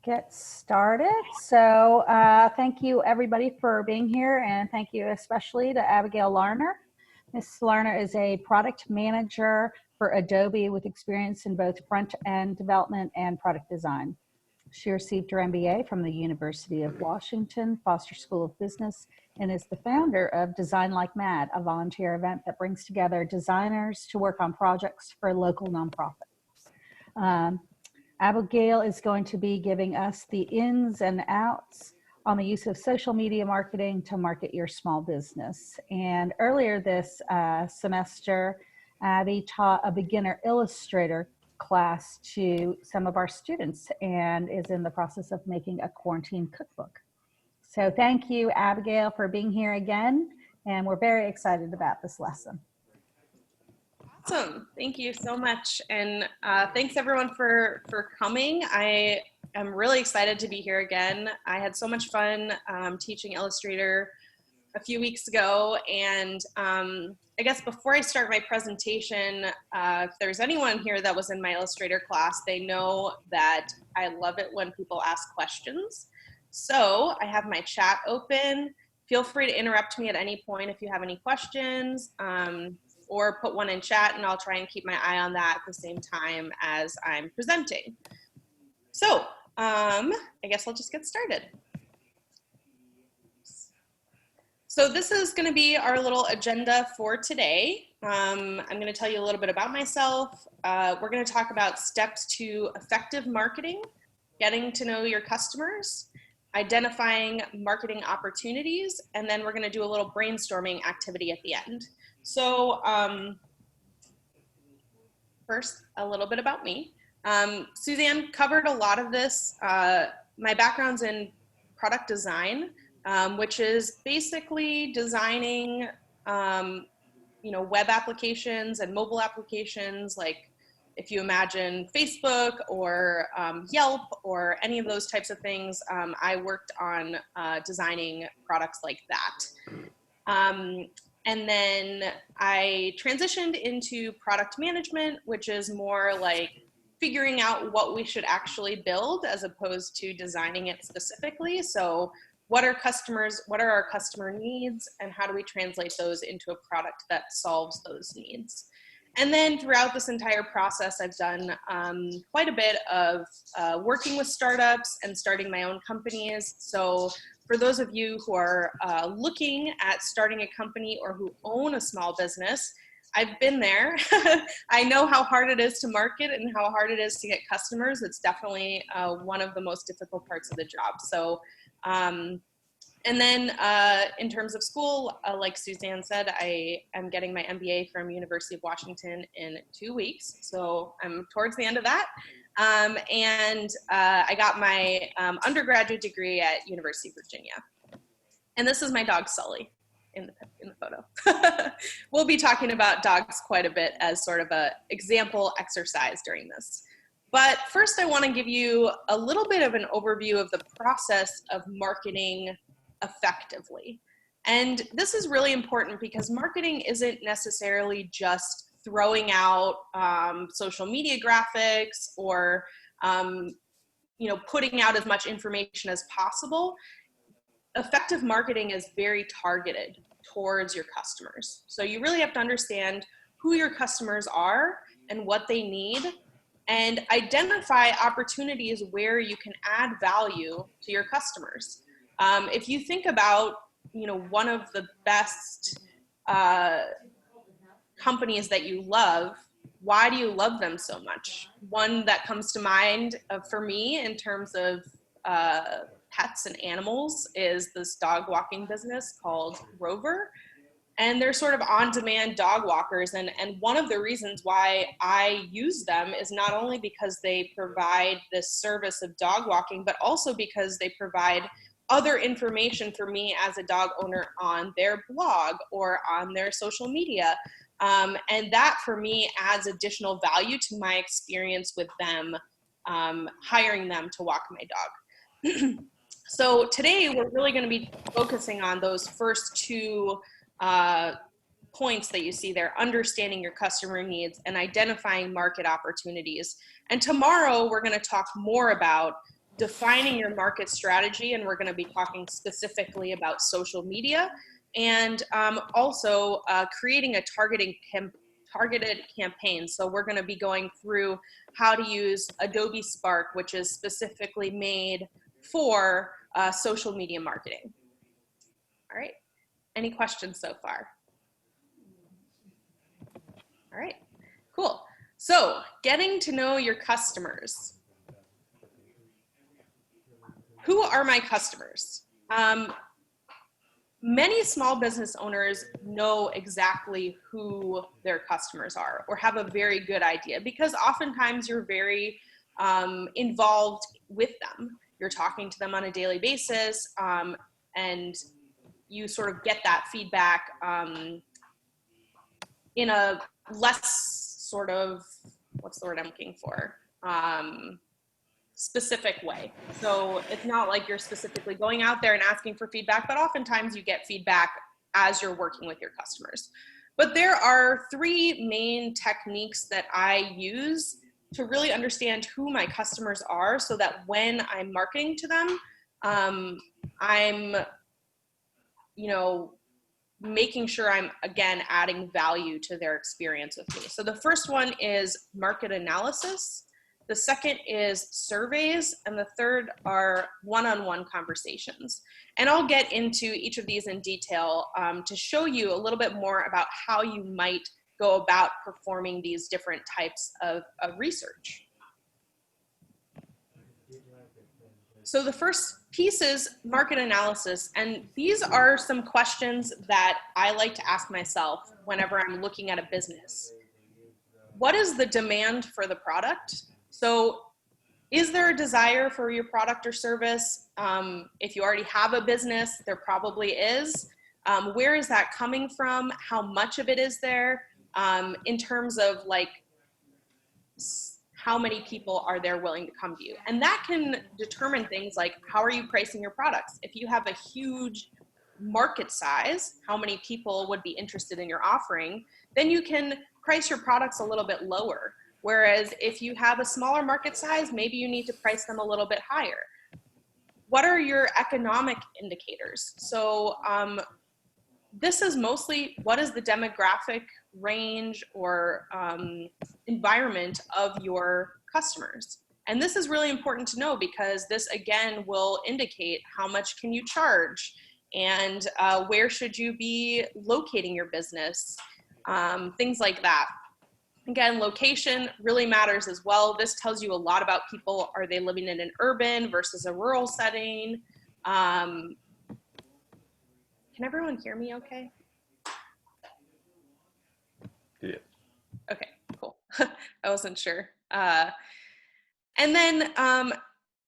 get started. So thank you everybody for being here, and thank you especially to Abigail Larner. Ms. Larner is a product manager for Adobe with experience in both front-end development and product design. She received her MBA from the University of Washington Foster School of Business and is the founder of Design Like Mad, a volunteer event that brings together designers to work on projects for local nonprofits. Abigail is going to be giving us the ins and outs on the use of social media marketing to market your small business. And earlier this semester, Abby taught a beginner illustrator class to some of our students and is in the process of making a quarantine cookbook. So thank you, Abigail, for being here again. And we're very excited about this lesson. Awesome. Thank you so much. And thanks everyone for coming. I am really excited to be here again. I had so much fun teaching Illustrator a few weeks ago. And I guess before I start my presentation, if there's anyone here that was in my Illustrator class, they know that I love it when people ask questions. So I have my chat open. Feel free to interrupt me at any point if you have any questions. Or put one in chat, and I'll try and keep my eye on that at the same time as I'm presenting. So I guess I'll just get started. So this is going to be our little agenda for today. I'm going to tell you a little bit about myself. We're going to talk about steps to effective marketing, getting to know your customers, identifying marketing opportunities, and then we're going to do a little brainstorming activity at the end. So first, a little bit about me. Suzanne covered a lot of this. My background's in product design, which is basically designing, web applications and mobile applications. Like if you imagine Facebook or Yelp or any of those types of things, I worked on designing products like that. And then I transitioned into product management, which is more like figuring out what we should actually build as opposed to designing it specifically. So what are our customer needs, and how do we translate those into a product that solves those needs? And then throughout this entire process, I've done quite a bit of working with startups and starting my own companies. So for those of you who are looking at starting a company or who own a small business, I've been there. I know how hard it is to market and how hard it is to get customers. It's definitely one of the most difficult parts of the job. So, and then in terms of school, like Suzanne said, I am getting my MBA from University of Washington in 2 weeks. So I'm towards the end of that. And I got my undergraduate degree at University of Virginia. And this is my dog, Sully, in the photo. We'll be talking about dogs quite a bit as sort of an example exercise during this. But first, I want to give you a little bit of an overview of the process of marketing effectively. And this is really important because marketing isn't necessarily just throwing out social media graphics or putting out as much information as possible. Effective marketing is very targeted towards your customers. So you really have to understand who your customers are and what they need, and identify opportunities where you can add value to your customers. If you think about, one of the best companies that you love, why do you love them so much? One that comes to mind for me in terms of pets and animals is this dog walking business called Rover. And they're sort of on-demand dog walkers. And one of the reasons why I use them is not only because they provide this service of dog walking, but also because they provide other information for me as a dog owner on their blog or on their social media. And that for me adds additional value to my experience with them, hiring them to walk my dog. So today we're really going to be focusing on those first two points that you see there: understanding your customer needs and identifying market opportunities. And tomorrow we're going to talk more about defining your market strategy, and we're going to be talking specifically about social media, and also creating a targeted campaign. So we're going to be going through how to use Adobe Spark, which is specifically made for social media marketing. All right. Any questions so far? All right, cool. So getting to know your customers. Who are my customers? Many small business owners know exactly who their customers are, or have a very good idea, because oftentimes you're very involved with them. You're talking to them on a daily basis, and you sort of get that feedback in a less sort of, what's the word I'm looking for? Specific way. So it's not like you're specifically going out there and asking for feedback, but oftentimes you get feedback as you're working with your customers. But there are three main techniques that I use to really understand who my customers are, so that when I'm marketing to them, I'm, making sure I'm, again, adding value to their experience with me. So the first one is market analysis. The second is surveys, and the third are one-on-one conversations. And I'll get into each of these in detail to show you a little bit more about how you might go about performing these different types of research. So the first piece is market analysis, and these are some questions that I like to ask myself whenever I'm looking at a business. What is the demand for the product? So is there a desire for your product or service? If you already have a business, there probably is. Where is that coming from? How much of it is there? In terms of like, how many people are there willing to come to you? And that can determine things like, how are you pricing your products? If you have a huge market size, how many people would be interested in your offering, then you can price your products a little bit lower. Whereas if you have a smaller market size, maybe you need to price them a little bit higher. What are your economic indicators? So this is mostly, what is the demographic range or environment of your customers? And this is really important to know, because this again will indicate how much can you charge, and where should you be locating your business, things like that. Again, location really matters as well. This tells you a lot about people. Are they living in an urban versus a rural setting? Can everyone hear me okay? Yeah. Okay, cool. I wasn't sure. And then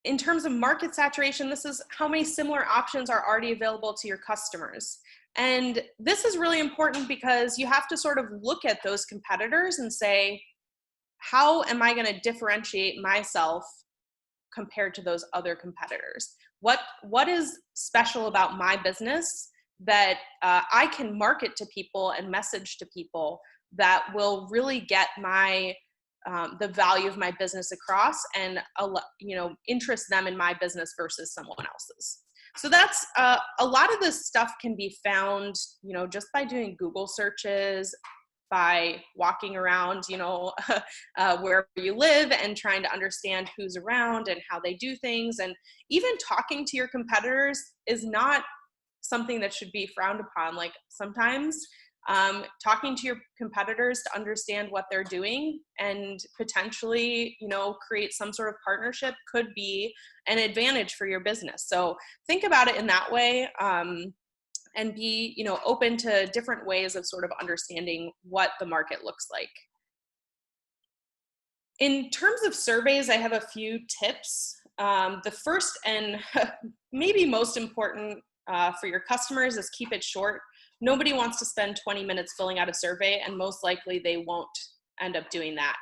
in terms of market saturation, this is how many similar options are already available to your customers. And this is really important, because you have to sort of look at those competitors and say, how am I going to differentiate myself compared to those other competitors? What is special about my business that I can market to people and message to people that will really get my the value of my business across, and interest them in my business versus someone else's. So that's a lot of this stuff can be found, just by doing Google searches, by walking around, wherever you live, and trying to understand who's around and how they do things. And even talking to your competitors is not something that should be frowned upon. Like, sometimes talking to your competitors to understand what they're doing and potentially, create some sort of partnership could be an advantage for your business. So think about it in that way, and be, open to different ways of sort of understanding what the market looks like. In terms of surveys, I have a few tips. The first and maybe most important for your customers is keep it short. Nobody wants to spend 20 minutes filling out a survey, and most likely they won't end up doing that.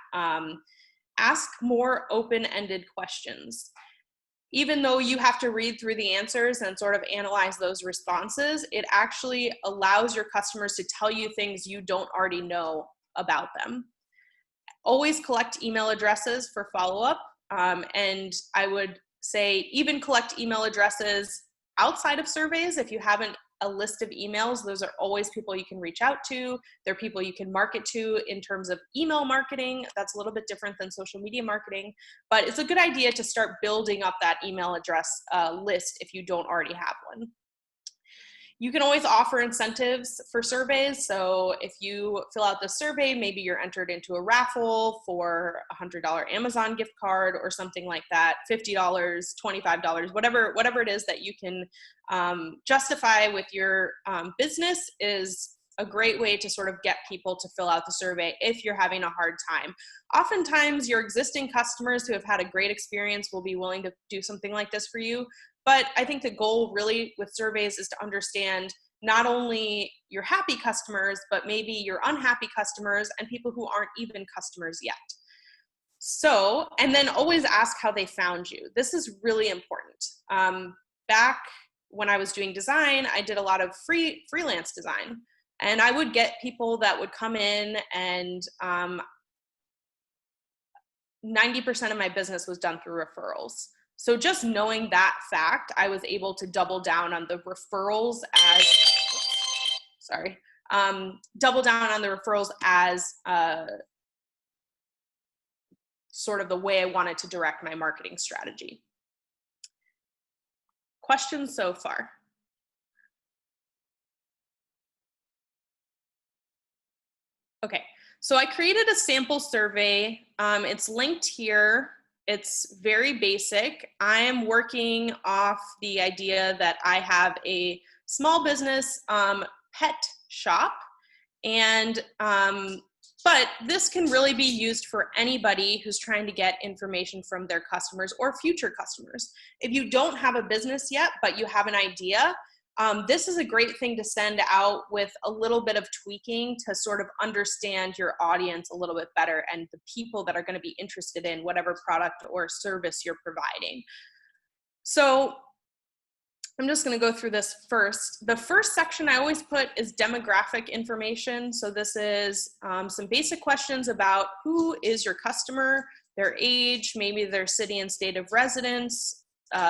Ask more open-ended questions. Even though you have to read through the answers and sort of analyze those responses, it actually allows your customers to tell you things you don't already know about them. Always collect email addresses for follow-up, and I would say even collect email addresses outside of surveys. If you haven't a list of emails, those are always people you can reach out to. They're people you can market to in terms of email marketing. That's a little bit different than social media marketing, but it's a good idea to start building up that email address list if you don't already have one. You can always offer incentives for surveys. So if you fill out the survey, maybe you're entered into a raffle for a $100 Amazon gift card or something like that, $50, $25, whatever it is that you can justify with your business is a great way to sort of get people to fill out the survey if you're having a hard time. Oftentimes, your existing customers who have had a great experience will be willing to do something like this for you. But I think the goal really with surveys is to understand not only your happy customers, but maybe your unhappy customers and people who aren't even customers yet. So, and then always ask how they found you. This is really important. Back when I was doing design, I did a lot of freelance design. And I would get people that would come in, and 90% of my business was done through referrals. So just knowing that fact, I was able to double down on the referrals as sort of the way I wanted to direct my marketing strategy. Questions so far? Okay, so I created a sample survey. It's linked here. It's very basic. I am working off the idea that I have a small business pet shop, and but this can really be used for anybody who's trying to get information from their customers or future customers. If you don't have a business yet, but you have an idea, this is a great thing to send out with a little bit of tweaking to sort of understand your audience a little bit better and the people that are going to be interested in whatever product or service you're providing. So I'm just going to go through this first. The first section I always put is demographic information. So this is some basic questions about who is your customer, their age, maybe their city and state of residence,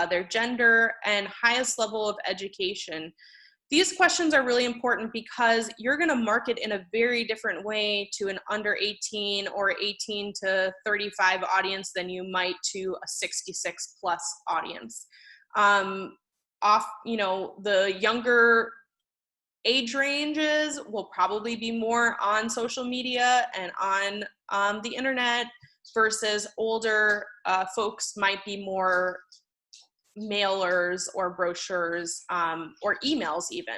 their gender, and highest level of education. These questions are really important because you're going to market in a very different way to an under 18 or 18 to 35 audience than you might to a 66 plus audience. The younger age ranges will probably be more on social media and on the internet versus older folks might be more mailers or brochures or emails even.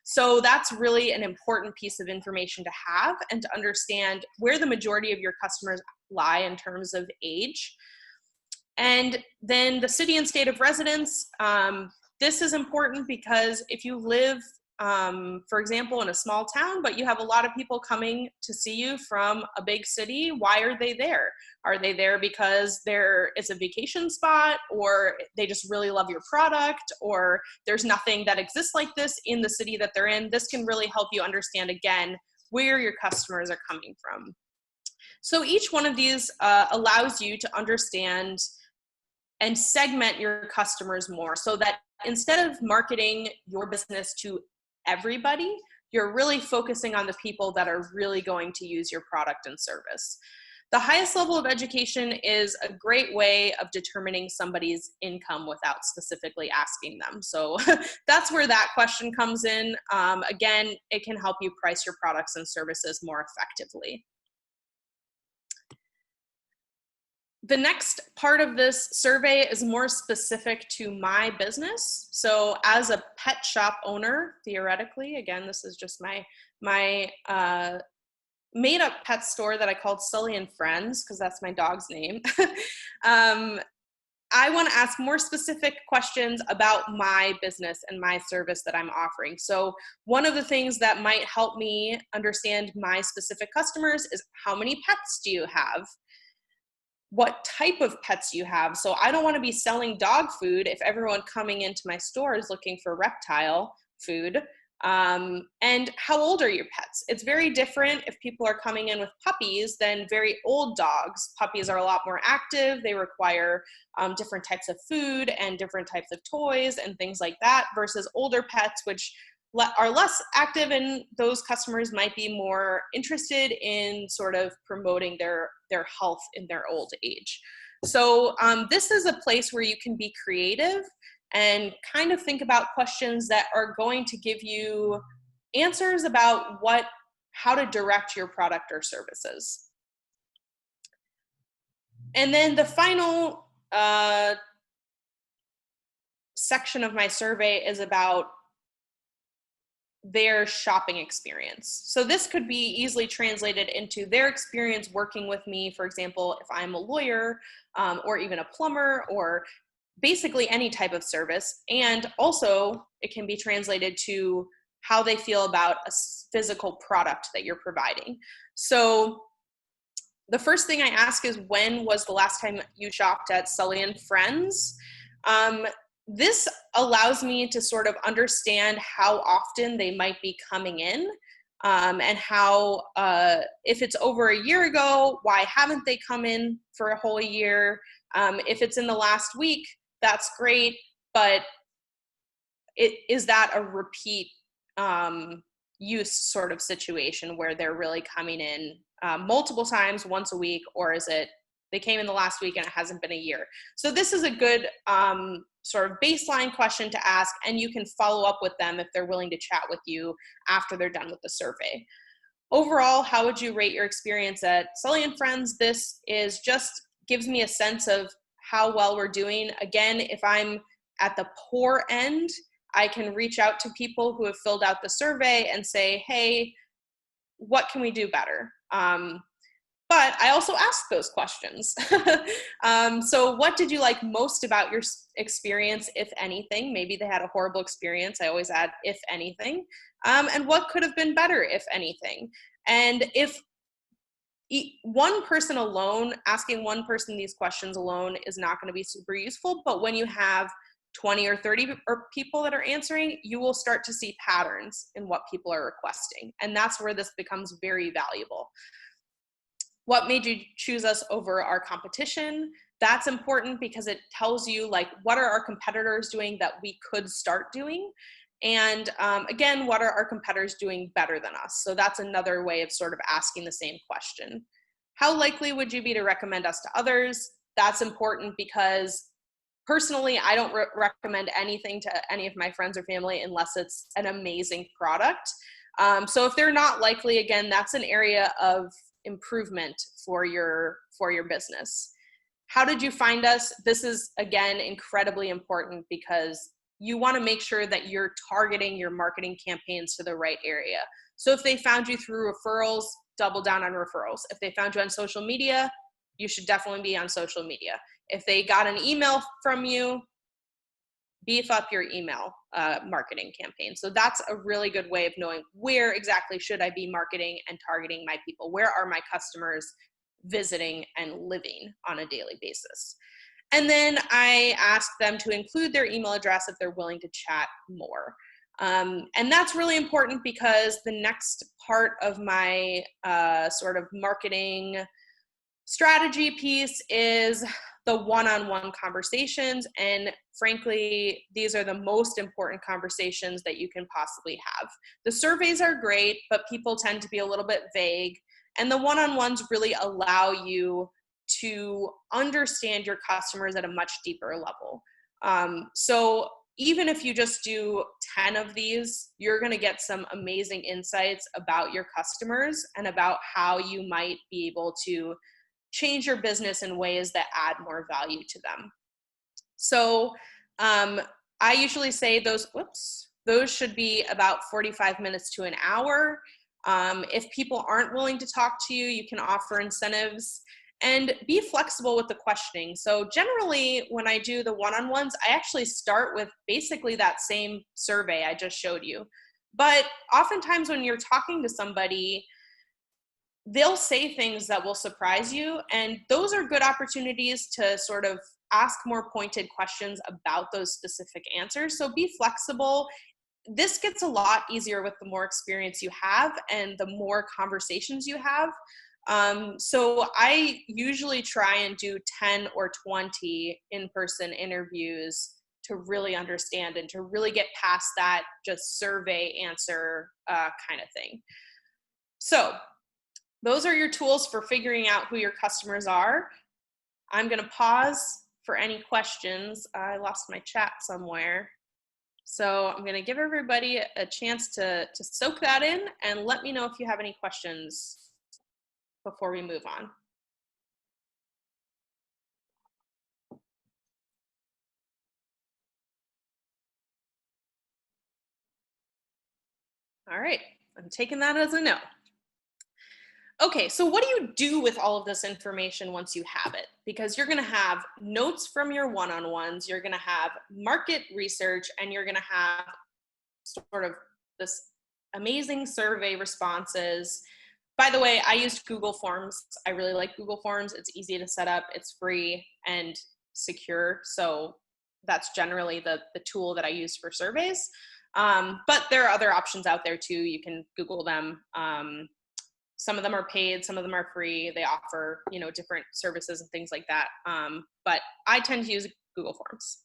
So that's really an important piece of information to have and to understand where the majority of your customers lie in terms of age. And then the city and state of residence. This is important because if you live, for example, in a small town, but you have a lot of people coming to see you from a big city, why are they there? Are they there because it's a vacation spot, or they just really love your product, or there's nothing that exists like this in the city that they're in? This can really help you understand, again, where your customers are coming from. So each one of these allows you to understand and segment your customers more so that instead of marketing your business to everybody, you're really focusing on the people that are really going to use your product and service. The highest level of education is a great way of determining somebody's income without specifically asking them. So that's where that question comes in. Again, it can help you price your products and services more effectively. The next part of this survey is more specific to my business. So as a pet shop owner, theoretically, again, this is just my made up pet store that I called Sully and Friends, because that's my dog's name. I want to ask more specific questions about my business and my service that I'm offering. So one of the things that might help me understand my specific customers is how many pets do you have? What type of pets you have? So I don't want to be selling dog food if everyone coming into my store is looking for reptile food. And how old are your pets? It's very different if people are coming in with puppies than very old dogs. Puppies are a lot more active. They require different types of food and different types of toys and things like that, versus older pets, which are less active, and those customers might be more interested in sort of promoting their health in their old age. So this is a place where you can be creative and kind of think about questions that are going to give you answers about how to direct your product or services. And then the final section of my survey is about their shopping experience. So this could be easily translated into their experience working with me. For example, if I'm a lawyer or even a plumber, or basically any type of service. And also it can be translated to how they feel about a physical product that you're providing. So the first thing I ask is, when was the last time you shopped at Sully and Friends? This allows me to sort of understand how often they might be coming in, and how, if it's over a year ago, why haven't they come in for a whole year? If it's in the last week, that's great, but is that a repeat use sort of situation where they're really coming in multiple times once a week, or is it they came in the last week and it hasn't been a year? So this is a good sort of baseline question to ask, and you can follow up with them if they're willing to chat with you after they're done with the survey. Overall, how would you rate your experience at Sully and Friends? This is just gives me a sense of how well we're doing. Again, if I'm at the poor end, I can reach out to people who have filled out the survey and say, hey, what can we do better? But I also ask those questions. So what did you like most about your experience, if anything? Maybe they had a horrible experience. I always add, if anything. And what could have been better, if anything? And if one person alone, asking one person these questions alone is not going to be super useful, but when you have 20 or 30 people that are answering, you will start to see patterns in what people are requesting. And that's where this becomes very valuable. What made you choose us over our competition? That's important because it tells you, like, what are our competitors doing that we could start doing? And again, what are our competitors doing better than us? So that's another way of sort of asking the same question. How likely would you be to recommend us to others? That's important because personally, I don't recommend anything to any of my friends or family unless it's an amazing product. So if they're not likely, again, that's an area of improvement for your business. How did you find us? This is, again, incredibly important because you want to make sure that you're targeting your marketing campaigns to the right area. So if they found you through referrals, double down on referrals. If they found you on social media, you should definitely be on social media. If they got an email from you, beef up your email marketing campaign. So that's a really good way of knowing where exactly should I be marketing and targeting my people. Where are my customers visiting and living on a daily basis? And then I ask them to include their email address if they're willing to chat more. And that's really important because the next part of my sort of marketing strategy piece is the one-on-one conversations. And frankly, these are the most important conversations that you can possibly have. The surveys are great, but people tend to be a little bit vague. And the one-on-ones really allow you to understand your customers at a much deeper level. So even if you just do 10 of these, you're going to get some amazing insights about your customers and about how you might be able to change your business in ways that add more value to them. So I usually say those should be about 45 minutes to an hour. If people aren't willing to talk to you, you can offer incentives and be flexible with the questioning. So generally, when I do the one-on-ones, I actually start with basically that same survey I just showed you. But oftentimes when you're talking to somebody, they'll say things that will surprise you. And those are good opportunities to sort of ask more pointed questions about those specific answers. So be flexible. this gets a lot easier with the more experience you have and the more conversations you have. So I usually try and do 10 or 20 in-person interviews to really understand and to really get past that just survey answer kind of thing. So those are your tools for figuring out who your customers are. I'm going to pause for any questions. I lost my chat somewhere. So I'm going to give everybody a chance to soak that in and let me know if you have any questions before we move on. All right, I'm taking that as a no. Okay, so what do you do with all of this information once you have it? Because you're gonna have notes from your one-on-ones, you're gonna have market research, and you're gonna have sort of this amazing survey responses. By the way, I used Google Forms. I really like Google Forms. It's easy to set up, it's free and secure. So that's generally the tool that I use for surveys. But there are other options out there too. You can Google them. Some of them are paid, some of them are free. They offer, you know, different services and things like that. But I tend to use Google Forms.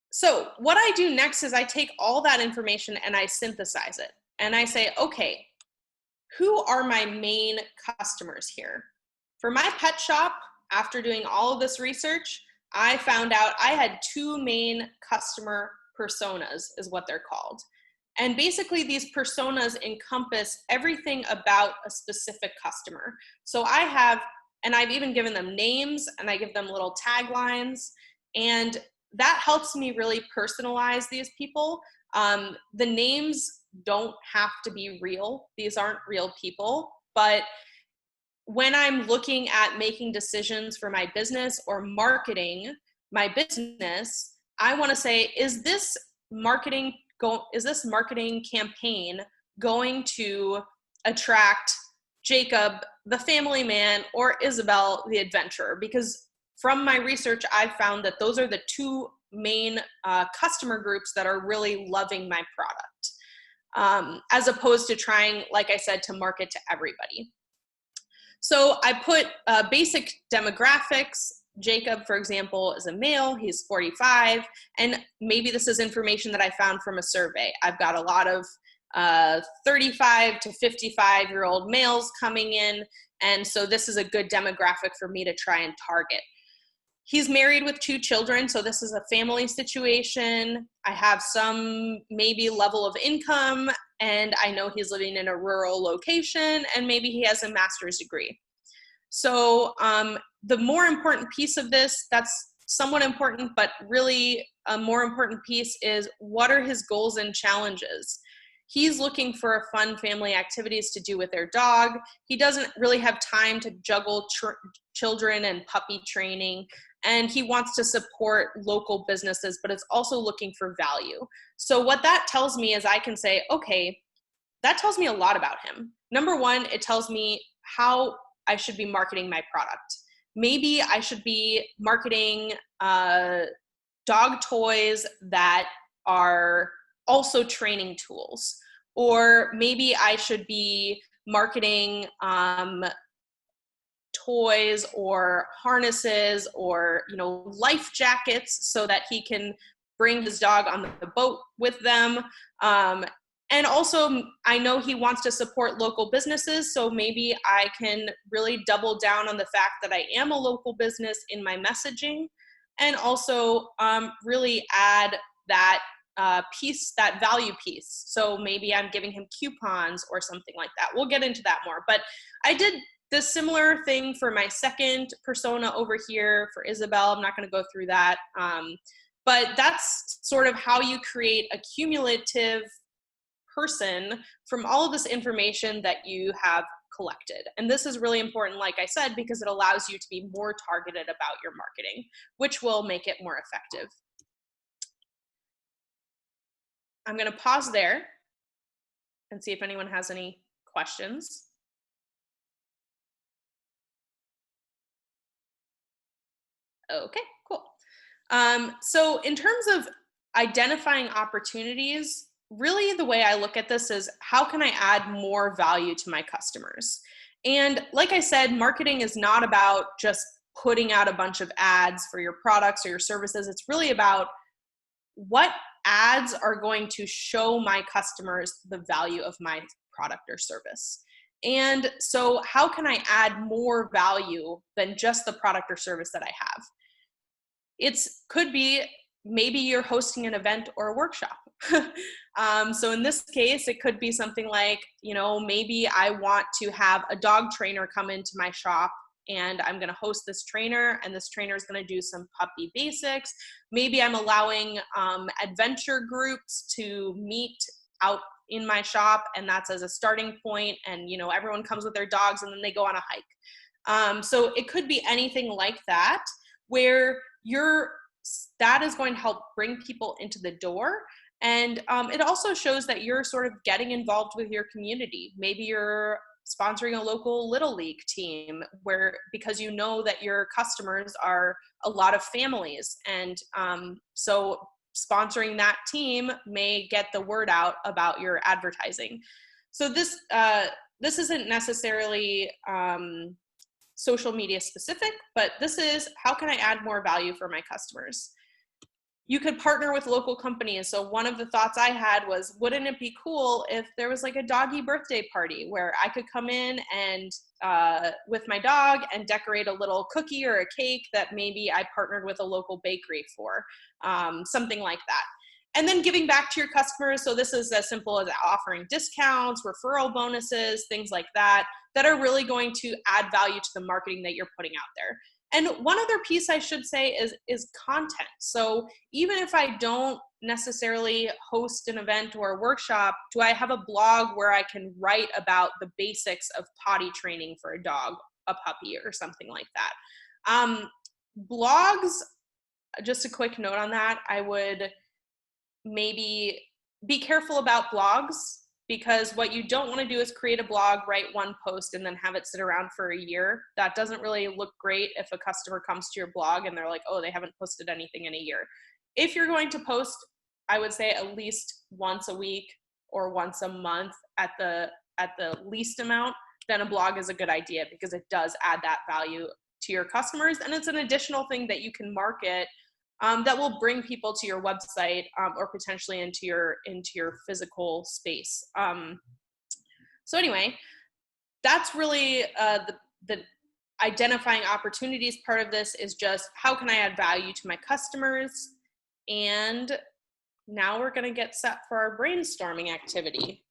So what I do next is I take all that information and I synthesize it. And I say, okay, who are my main customers here? For my pet shop, after doing all of this research, I found out I had 2 main customer personas, is what they're called. And basically these personas encompass everything about a specific customer. So I have, and I've even given them names and I give them little taglines, and that helps me really personalize these people. The names don't have to be real. These aren't real people, but when I'm looking at making decisions for my business or marketing my business, I want to say, is this marketing campaign going to attract Jacob, the family man, or Isabel, the adventurer? Because from my research, I've found that those are the 2 main customer groups that are really loving my product, as opposed to trying, like I said, to market to everybody. So I put basic demographics. Jacob, for example, is a male, he's 45, and maybe this is information that I found from a survey. I've got a lot of 35 to 55-year-old males coming in, and so this is a good demographic for me to try and target. He's married with 2 children, so this is a family situation. I have some maybe level of income, and I know he's living in a rural location, and maybe he has a master's degree. So the more important piece of this, that's somewhat important, but really a more important piece is, what are his goals and challenges? He's looking for fun family activities to do with their dog. He doesn't really have time to juggle children and puppy training, and he wants to support local businesses, but it's also looking for value. So what that tells me is I can say, okay, that tells me a lot about him. Number one, it tells me how I should be marketing my product. Maybe I should be marketing dog toys that are also training tools. Or maybe I should be marketing toys or harnesses or, you know, life jackets so that he can bring his dog on the boat with them. And also, I know he wants to support local businesses, so maybe I can really double down on the fact that I am a local business in my messaging, and also really add that piece, that value piece. So maybe I'm giving him coupons or something like that. We'll get into that more. But I did the similar thing for my second persona over here for Isabel. I'm not going to go through that. But that's sort of how you create a cumulative person from all of this information that you have collected. And this is really important, like I said, because it allows you to be more targeted about your marketing, which will make it more effective. I'm going to pause there and see if anyone has any questions. Okay, cool. So in terms of identifying opportunities, really the way I look at this is how can I add more value to my customers? And like I said, marketing is not about just putting out a bunch of ads for your products or your services. It's really about what ads are going to show my customers the value of my product or service. And so how can I add more value than just the product or service that I have? Could be maybe you're hosting an event or a workshop. So in this case, it could be something like, maybe I want to have a dog trainer come into my shop, and I'm going to host this trainer, and this trainer is going to do some puppy basics. Maybe I'm allowing adventure groups to meet out in my shop, and that's as a starting point, and everyone comes with their dogs and then they go on a hike. So it could be anything like that, where that is going to help bring people into the door. And it also shows that you're sort of getting involved with your community. Maybe you're sponsoring a local Little League team because you know that your customers are a lot of families. And so sponsoring that team may get the word out about your advertising. So this isn't necessarily social media specific, but this is how can I add more value for my customers? You could partner with local companies. So one of the thoughts I had was, wouldn't it be cool if there was like a doggy birthday party where I could come in and with my dog and decorate a little cookie or a cake that maybe I partnered with a local bakery for, something like that. And then giving back to your customers. So this is as simple as offering discounts, referral bonuses, things like that are really going to add value to the marketing that you're putting out there. And one other piece I should say is content. So even if I don't necessarily host an event or a workshop, do I have a blog where I can write about the basics of potty training for a dog, a puppy, or something like that? Blogs, just a quick note on that, I would maybe be careful about blogs, because what you don't want to do is create a blog, write one post, and then have it sit around for a year. That doesn't really look great if a customer comes to your blog and they're like, oh, they haven't posted anything in a year. If you're going to post, I would say at least once a week or once a month at the least amount, then a blog is a good idea, because it does add that value to your customers. And it's an additional thing that you can market that will bring people to your website or potentially into your physical space. So anyway, that's really the identifying opportunities part of this is just how can I add value to my customers? And now we're going to get set for our brainstorming activity.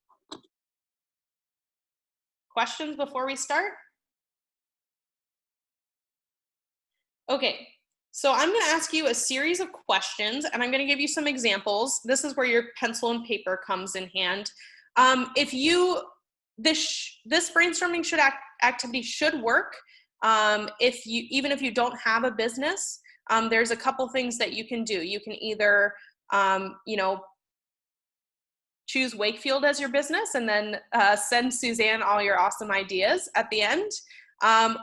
Questions before we start? Okay. So I'm going to ask you a series of questions, and I'm going to give you some examples. This is where your pencil and paper comes in hand. This brainstorming activity should work. Even if you don't have a business, there's a couple things that you can do. You can either, choose Wakefield as your business and then send Suzanne all your awesome ideas at the end.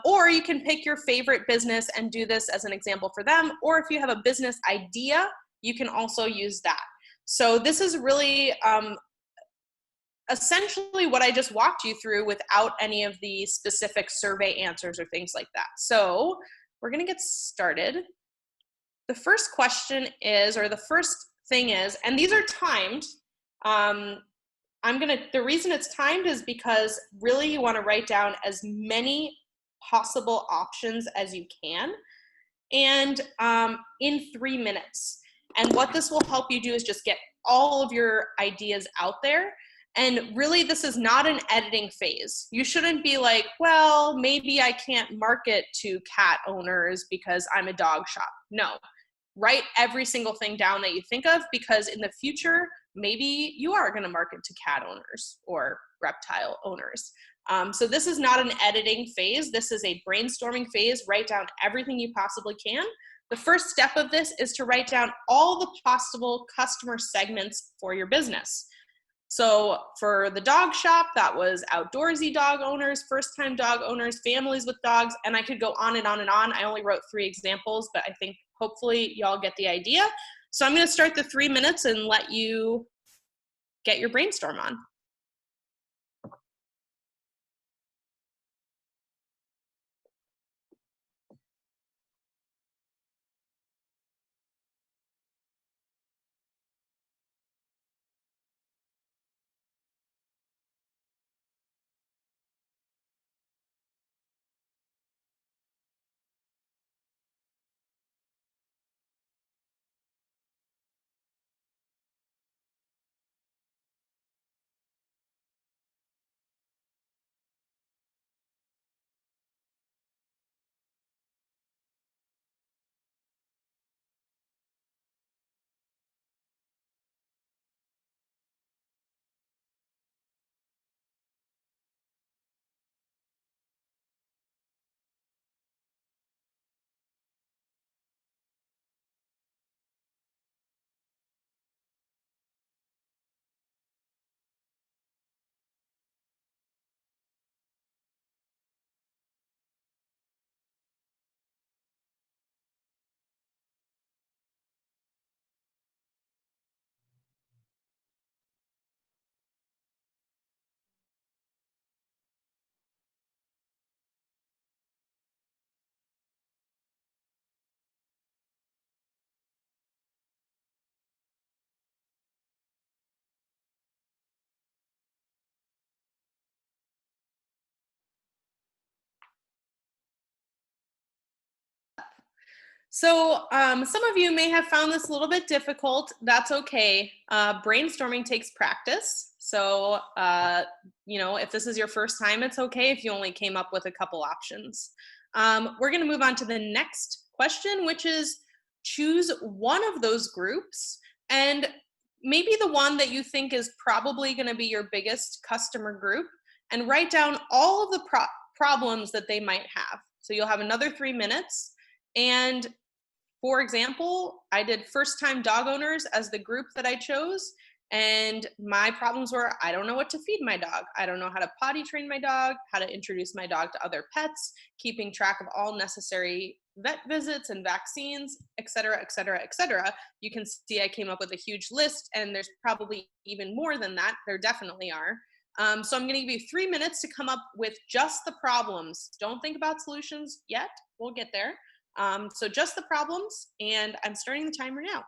Or you can pick your favorite business and do this as an example for them. Or if you have a business idea, you can also use that. So this is really essentially what I just walked you through without any of the specific survey answers or things like that. So we're going to get started. The first question is, or the first thing is, and these are timed. The reason it's timed is because really you want to write down as many possible options as you can, and in 3 minutes. And what this will help you do is just get all of your ideas out there. And really, this is not an editing phase. You shouldn't be like, well, maybe I can't market to cat owners because I'm a dog shop. No, write every single thing down that you think of, because in the future, maybe you are going to market to cat owners or reptile owners. So this is not an editing phase. This is a brainstorming phase. Write down everything you possibly can. The first step of this is to write down all the possible customer segments for your business. So for the dog shop, that was outdoorsy dog owners, first-time dog owners, families with dogs, and I could go on and on and on. I only wrote 3 examples, but I think hopefully y'all get the idea. So I'm going to start the 3 minutes and let you get your brainstorm on. So some of you may have found this a little bit difficult. That's okay. Brainstorming takes practice. So, if this is your first time, it's okay if you only came up with a couple options. We're going to move on to the next question, which is choose one of those groups and maybe the one that you think is probably going to be your biggest customer group, and write down all of the problems that they might have. So you'll have another 3 minutes. And for example, I did first-time dog owners as the group that I chose, and my problems were I don't know what to feed my dog. I don't know how to potty train my dog, how to introduce my dog to other pets, keeping track of all necessary vet visits and vaccines, et cetera, et cetera, et cetera. You can see I came up with a huge list, and there's probably even more than that. There definitely are. So I'm going to give you 3 minutes to come up with just the problems. Don't think about solutions yet. We'll get there. So just the problems, and I'm starting the timer now.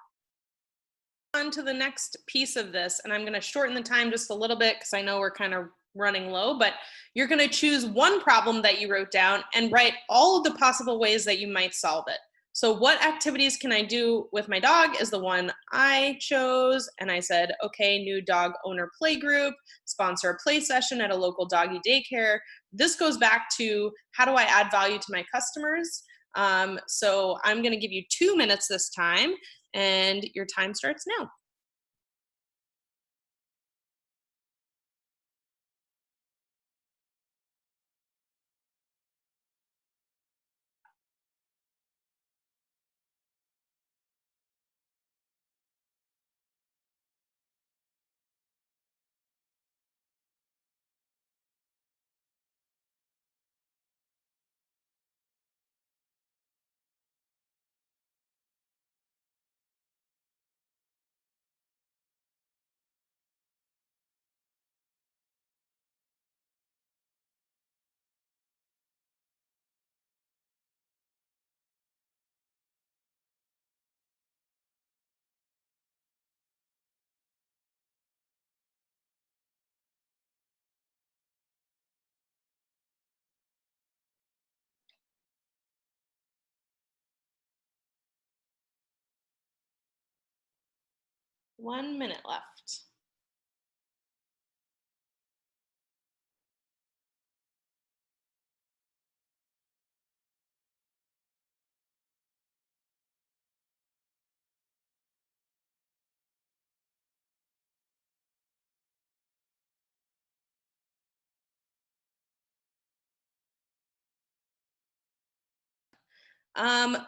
On to the next piece of this, and I'm going to shorten the time just a little bit because I know we're kind of running low, but you're going to choose one problem that you wrote down and write all of the possible ways that you might solve it. So what activities can I do with my dog is the one I chose, and I said, okay, new dog owner play group, sponsor a play session at a local doggy daycare. This goes back to how do I add value to my customers? So I'm going to give you 2 minutes this time, and your time starts now. One minute left.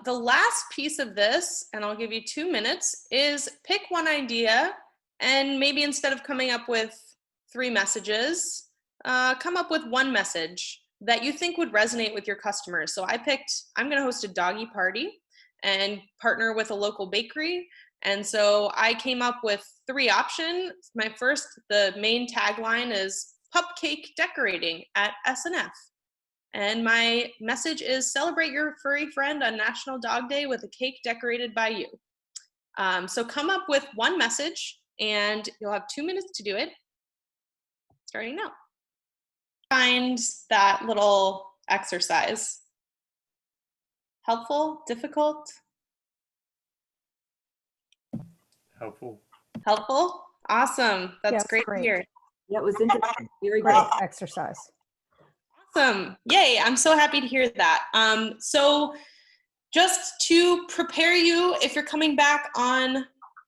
The last piece of this, and I'll give you 2 minutes, is pick one idea, and maybe instead of coming up with 3 messages, come up with one message that you think would resonate with your customers. So I picked, I'm going to host a doggy party and partner with a local bakery, And so I came up with 3 options. My first, the main tagline is Pupcake Decorating at SNF. And my message is celebrate your furry friend on National Dog Day with a cake decorated by you. So come up with one message and you'll have 2 minutes to do it, starting now. Find that little exercise helpful, difficult? Helpful. Helpful? Awesome. That's Yeah, great to hear. Yeah, it was interesting. Very Great good. exercise. Awesome. Yay. I'm so happy to hear that. So just to prepare you, if you're coming back on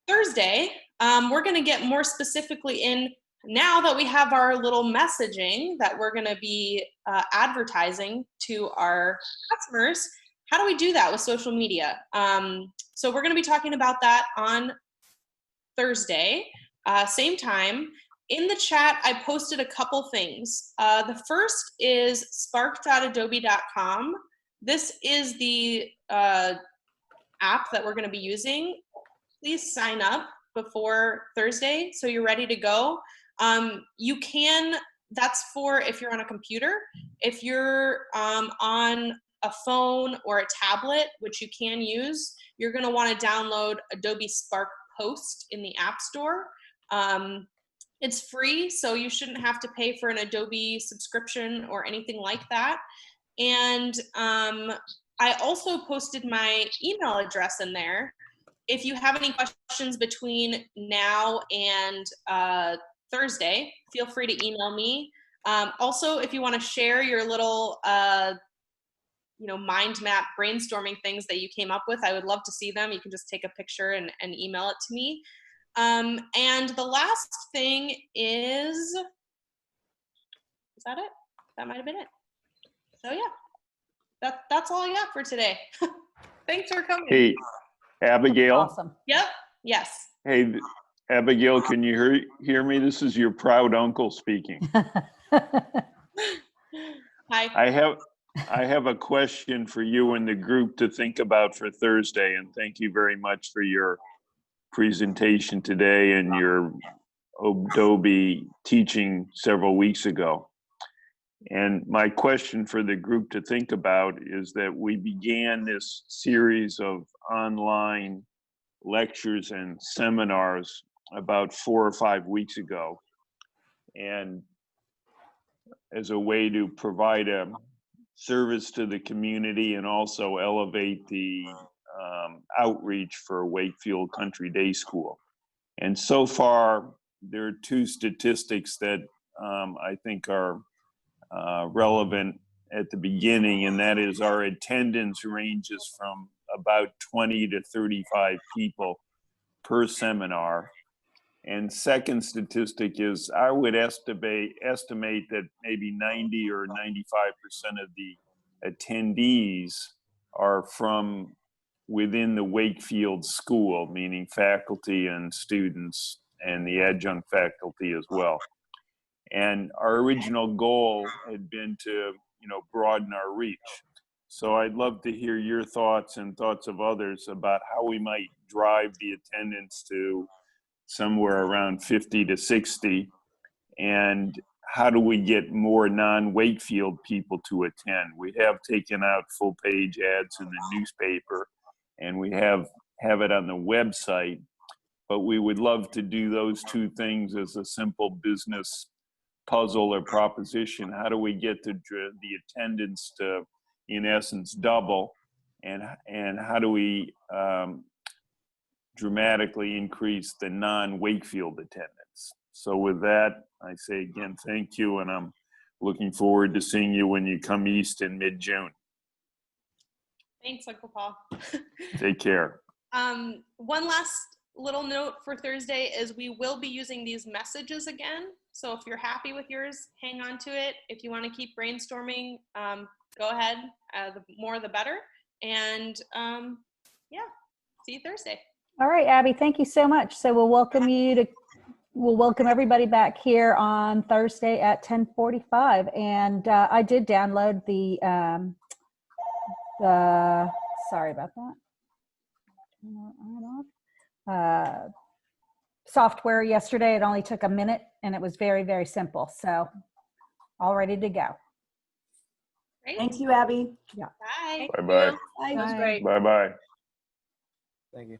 Thursday, we're going to get more specifically in now that we have our little messaging that we're going to be advertising to our customers. How do we do that with social media? So we're going to be talking about that on Thursday, same time. In the chat, I posted a couple things. The first is spark.adobe.com. This is the app that we're going to be using. Please sign up before Thursday so you're ready to go. You can, that's for if you're on a computer. If you're on a phone or a tablet, which you can use, you're going to want to download Adobe Spark Post in the App Store. It's free, so you shouldn't have to pay for an Adobe subscription or anything like that. And I also posted my email address in there. If you have any questions between now and Thursday, feel free to email me. Also, if you want to share your little mind map brainstorming things that you came up with, I would love to see them. You can just take a picture and email it to me. And the last thing is that it? That might have been it. So yeah, that's all I got for today. Thanks for coming. Hey, Abigail. Awesome. Yep. Yes. Hey, Abigail, can you hear me? This is your proud uncle speaking. Hi. I have a question for you and the group to think about for Thursday, and thank you very much for your presentation today and your Adobe teaching several weeks ago. And my question for the group to think about is that we began this series of online lectures and seminars about 4 or 5 weeks ago. And as a way to provide a service to the community and also elevate the outreach for Wakefield Country Day School. And so far, there are 2 statistics that I think are relevant at the beginning, and that is our attendance ranges from about 20 to 35 people per seminar. And second statistic is I would estimate that maybe 90 or 95% of the attendees are from within the Wakefield school, meaning faculty and students and the adjunct faculty as well. And our original goal had been to, broaden our reach. So I'd love to hear your thoughts and thoughts of others about how we might drive the attendance to somewhere around 50 to 60, and how do we get more non-Wakefield people to attend? We have taken out full page ads in the newspaper, and we have it on the website, but we would love to do those 2 things as a simple business puzzle or proposition. How do we get the attendance to, in essence, double, and how do we dramatically increase the non-Wakefield attendance? So with that, I say again, thank you, and I'm looking forward to seeing you when you come east in mid-June. Thanks, Uncle Paul. Take care. One last little note for Thursday is we will be using these messages again. So if you're happy with yours, hang on to it. If you want to keep brainstorming, go ahead. The more the better. And yeah, see you Thursday. All right, Abby, thank you so much. So we'll welcome everybody back here on Thursday at 10:45. And I did download the sorry about that. software yesterday. It only took a minute and it was very, very simple. So all ready to go. Great. Thank you, Abby. Bye. Bye-bye. Bye. That was great. Bye-bye. Thank you.